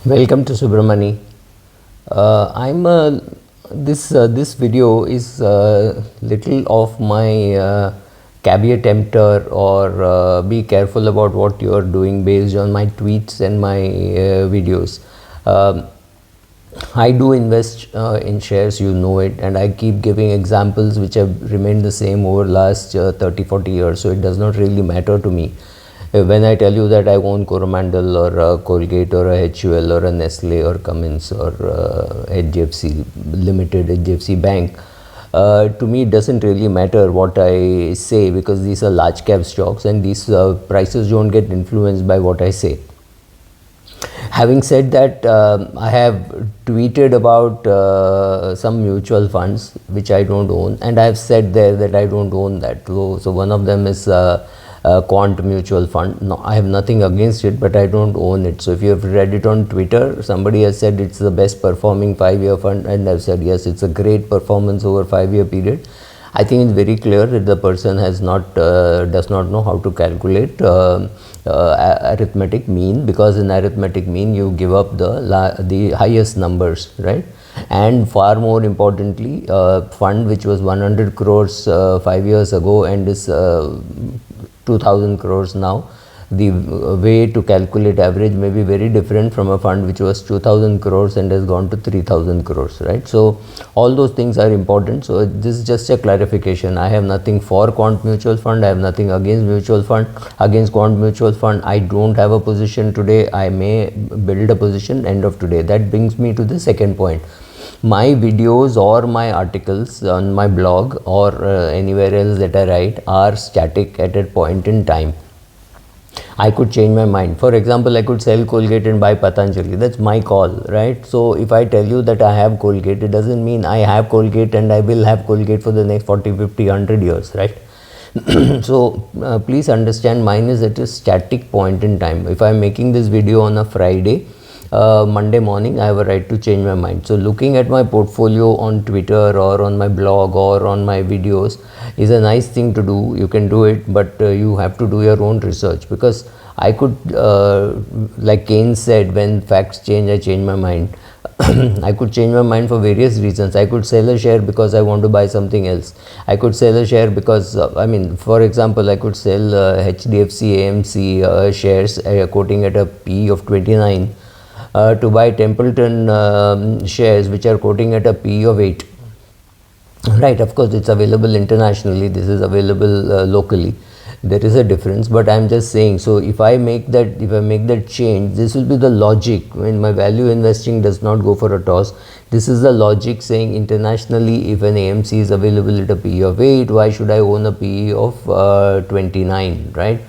Welcome to Subramoney. This video is little of my caveat tempter or be careful about what you are doing based on my tweets and my videos. I do invest in shares, you know it, and I keep giving examples which have remained the same over last 30-40 years, so it does not really matter to me. When I tell you that I own Coromandel or Colgate or a HUL or a Nestle or Cummins or HDFC Limited, HDFC Bank, to me it doesn't really matter what I say, because these are large cap stocks and these prices don't get influenced by what I say. Having said that, I have tweeted about some mutual funds which I don't own, and I have said there that I don't own that. So one of them is Quant Mutual Fund. No, I have nothing against it, but I don't own it. So if you have read it on Twitter, somebody has said it's the best performing 5-year fund, and I've said yes, it's a great performance over 5-year period. I think it's very clear that the person has not does not know how to calculate arithmetic mean, because in arithmetic mean you give up the highest numbers, right? And far more importantly, fund which was 100 crores 5 years ago and is 2000 crores now, the way to calculate average may be very different from a fund which was 2000 crores and has gone to 3000 crores, right? So all those things are important. So this is just a clarification. I have nothing for Quant Mutual Fund, I have nothing against Quant Mutual Fund. I don't have a position today, I may build a position end of today. That brings me to the second point. My videos or my articles on my blog or anywhere else that I write are static at a point in time. I could change my mind. For example, I could sell Colgate and buy Patanjali. That's my call, right? So if I tell you that I have Colgate, it doesn't mean I have Colgate and I will have Colgate for the next 40, 50, 100 years, right? So please understand, mine is at a static point in time. If I'm making this video on a Friday, Monday morning, I have a right to change my mind. So looking at my portfolio on Twitter or on my blog or on my videos is a nice thing to do. You can do it, but you have to do your own research, because I could, like Keynes said, when facts change, I change my mind. I could change my mind for various reasons. I could sell a share because I want to buy something else. I could sell a share because, for example, I could sell HDFC AMC shares quoting at a P of 29 to buy Templeton shares which are quoting at a P of 8. Right, of course it's available internationally, this is available locally. There is a difference, but I'm just saying, so if I make that change, this will be the logic. When my value investing does not go for a toss, this is the logic saying internationally, if an AMC is available at a PE of 8, why should I own a PE of 29, right?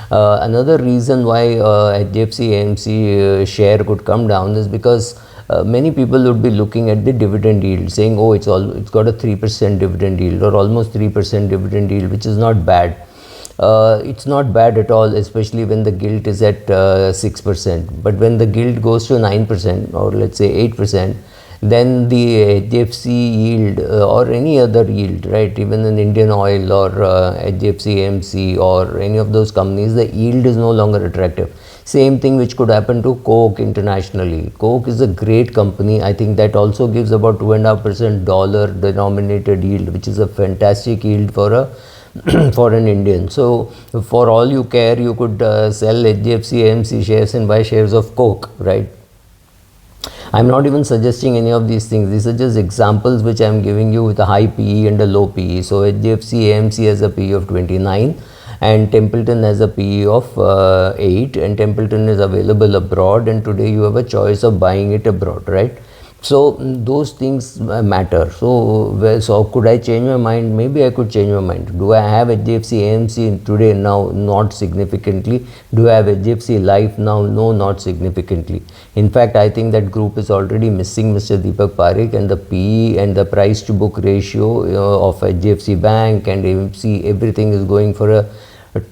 Another reason why HDFC AMC share could come down is because many people would be looking at the dividend yield, saying, oh, it's got a 3% dividend yield or almost 3% dividend yield, which is not bad. It's not bad at all, especially when the gilt is at 6%. But when the gilt goes to 9% or let's say 8%, then the HDFC yield or any other yield, right, even an Indian Oil or HDFC AMC or any of those companies, the yield is no longer attractive. Same thing which could happen to Coke internationally. Coke is a great company. I think that also gives about 2.5% dollar denominated yield, which is a fantastic yield for a for an Indian. So for all you care, you could sell HDFC AMC shares and buy shares of Coke, right? I'm not even suggesting any of these things. These are just examples which I'm giving you with a high PE and a low PE. So HDFC AMC has a PE of 29 and Templeton has a PE of 8, and Templeton is available abroad, and today you have a choice of buying it abroad, right? So those things matter. So could I change my mind? Maybe I could change my mind. Do I have HDFC AMC today? Now, not significantly. Do I have HDFC Life now? No, not significantly. In fact, I think that group is already missing Mr. Deepak Parekh, and the PE and the price to book ratio of HDFC Bank and AMC, everything is going for a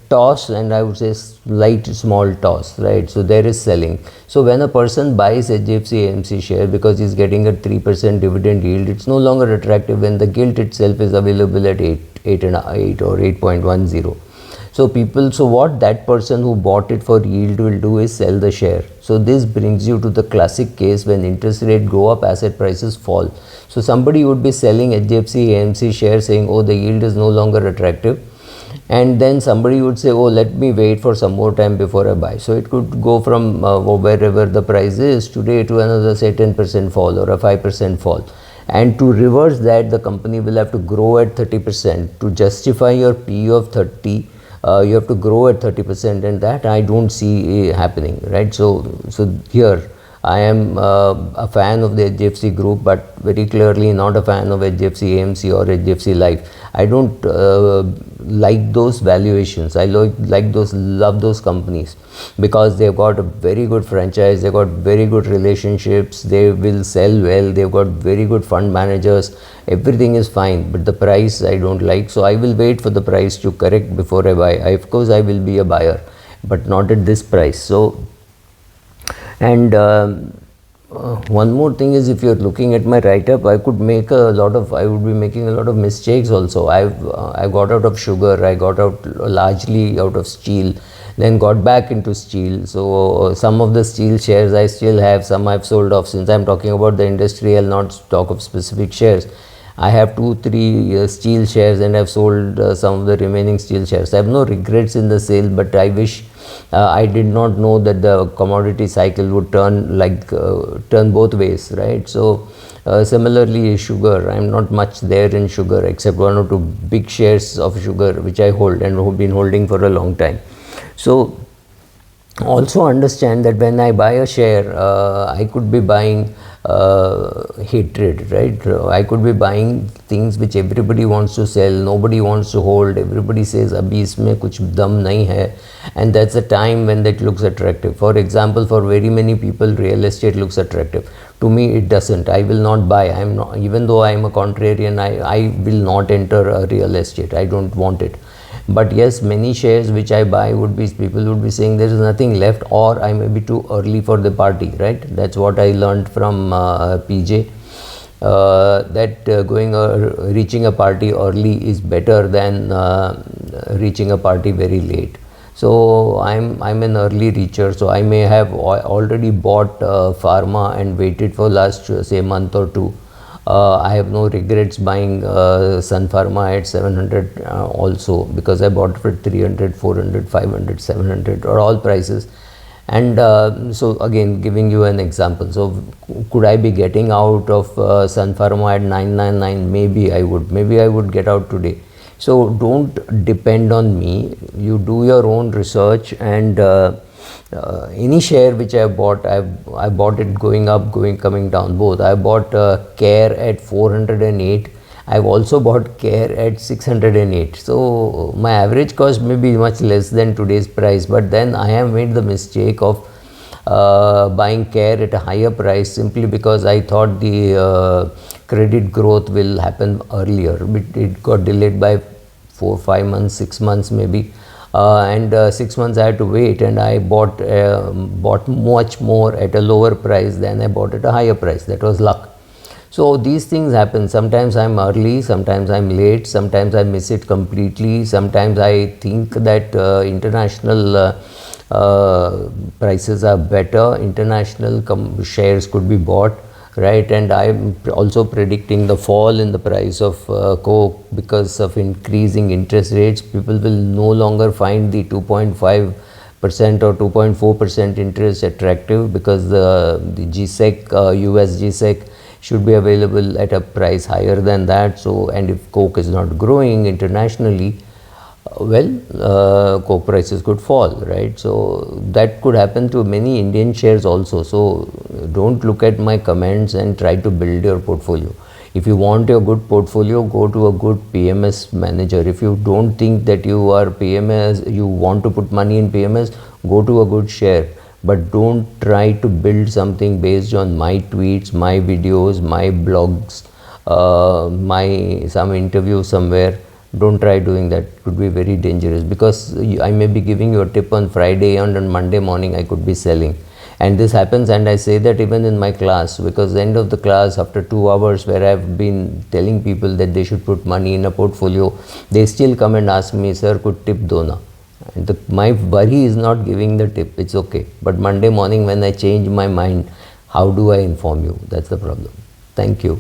toss, and I would say small toss, right? So there is selling. So when a person buys HDFC AMC share because he's getting a 3% dividend yield, it's no longer attractive when the gilt itself is available at 8 or 8.10. So what that person who bought it for yield will do is sell the share. So this brings you to the classic case when interest rate go up, asset prices fall. So somebody would be selling HDFC AMC shares saying, oh, the yield is no longer attractive, and then somebody would say, oh, let me wait for some more time before I buy. So it could go from wherever the price is today to another, say, 10% fall or a 5% fall. And to reverse that, the company will have to grow at 30%. To justify your PE of 30, you have to grow at 30%, and that I don't see happening, right? So here I am a fan of the HDFC group, but very clearly not a fan of HDFC AMC or HDFC Life. I don't like those valuations. I love those companies because they've got a very good franchise, they've got very good relationships, they will sell well, they've got very good fund managers, everything is fine, but the price I don't like. So I will wait for the price to correct before I buy. Of course I will be a buyer, but not at this price. So, and one more thing is, if you're looking at my write-up, I would be making a lot of mistakes also. I got out of sugar, I got out largely out of steel, then got back into steel. So some of the steel shares I still have, some I've sold off. Since I'm talking about the industry, I'll not talk of specific shares. I have 2-3 steel shares, and I've sold some of the remaining steel shares. I have no regrets in the sale, but I wish I did not know that the commodity cycle would turn both ways, right? So similarly, sugar, I'm not much there in sugar except 1 or 2 big shares of sugar which I hold and have been holding for a long time. So also understand that when I buy a share, I could be buying hatred, right? I could be buying things which everybody wants to sell, nobody wants to hold, everybody says abhi isme kuch dam nahi hai, and that's the time when that looks attractive. For example, for very many people real estate looks attractive. To me it doesn't. I will not buy. I'm not, even though I am a contrarian, I will not enter a real estate. I don't want it. But yes, many shares which I buy people would be saying there is nothing left, or I may be too early for the party, right? That's what I learned from PJ, that reaching a party early is better than reaching a party very late. So I'm an early reacher, so I may have already bought pharma and waited for last say month or two. I have no regrets buying Sun Pharma at 700 also, because I bought for 300, 400, 500, 700 or all prices. And so again, giving you an example, so could I be getting out of Sun Pharma at 999? Maybe I would get out today. So don't depend on me. You do your own research, and any share which I bought, I bought it going up, coming down both. I bought Care at 408. I've also bought Care at 608. So my average cost may be much less than today's price, but then I have made the mistake of buying Care at a higher price simply because I thought the credit growth will happen earlier. It got delayed by 4, 5 months, 6 months maybe. And 6 months I had to wait, and I bought much more at a lower price than I bought at a higher price. That was luck. So these things happen. Sometimes I'm early, sometimes I'm late, sometimes I miss it completely, sometimes I think that international prices are better, international shares could be bought, right? And I'm also predicting the fall in the price of Coke because of increasing interest rates. People will no longer find the 2.5% or 2.4% interest attractive, because the GSEC, US GSEC should be available at a price higher than that. So, and if Coke is not growing internationally, Coke prices could fall, right? So that could happen to many Indian shares also. So don't look at my comments and try to build your portfolio. If you want a good portfolio, go to a good PMS manager. If you don't think that you are PMS, you want to put money in PMS, go to a good share. But don't try to build something based on my tweets, my videos, my blogs, some interview somewhere. Don't try doing that. It could be very dangerous, because I may be giving you a tip on Friday, and on Monday morning I could be selling. And this happens, and I say that even in my class, because the end of the class, after 2 hours where I've been telling people that they should put money in a portfolio, they still come and ask me, sir, could tip do na? And my worry is not giving the tip, it's okay. But Monday morning when I change my mind, how do I inform you? That's the problem. Thank you.